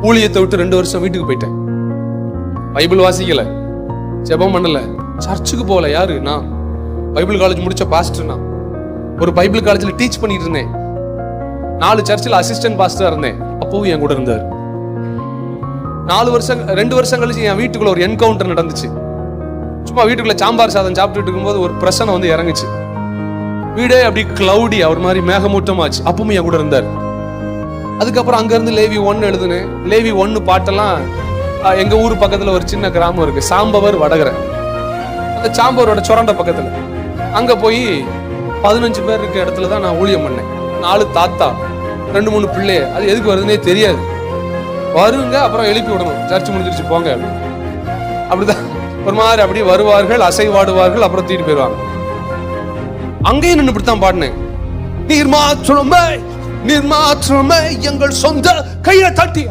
ஊழியத்தை விட்டு 2 வருஷம் வீட்டுக்கு போயிட்டேன். பைபிள் வாசிக்கல, ஜெபம் பண்ணல, சர்ச்சுக்கு போகல. யாரு? நான் பைபிள் காலேஜ் முடிச்ச பாஸ்டர். நான் ஒரு பைபிள் காலேஜ்ல டீச் பண்ணிட்டு இருந்தேன். 4 சர்ச்சில் அசிஸ்டன்ட் பாஸ்டரா இருந்தேன். அப்பவும் என் கூட இருந்தார். 2 வருஷம் கழிச்சு என் வீட்டுக்குள்ள ஒரு என்கவுண்டர் நடந்துச்சு. சும்மா வீட்டுக்குள்ள சாம்பார் சாதம் சாப்பிட்டுட்டு இருக்கும்போது ஒரு பிரச்சனை வந்து இறங்குச்சு. வீடே அப்படி கிளவுடி, அவர் மாதிரி மேகமூட்டமாச்சு. அப்பவும் என் கூட இருந்தார். அதுக்கப்புறம் அங்க இருந்து லேவி 1 எழுதுனேன். லேவி 1 பாட்டெல்லாம் எங்க ஊர் பக்கத்துல ஒரு சின்ன கிராமம் இருக்கு, சாம்பவர் வடகரை. அந்த சாம்பவரோட சுரண்ட பக்கத்துல அங்க போய் 15 பேர் இருக்க இடத்துல தான் நான் ஊழியம் பண்ணேன். 4 தாத்தா, 2-3 பிள்ளைய. அது எதுக்கு வருதுன்னே தெரியாது. வருங்க, அப்புறம் எழுப்பி விடணும், சர்ச் முடிஞ்சிருச்சு போங்க. அப்படிதான் ஒரு மாதிரி அப்படியே வருவார்கள், அசைவாடுவார்கள், அப்புறம் தூக்கிட்டு போயிடுவாங்க. அங்கேயும் நின்று இப்படித்தான் பாடினேன். நீர் மாற்றமே, நீர் மாற்றமே எங்கள் சொந்த கையை தட்டி.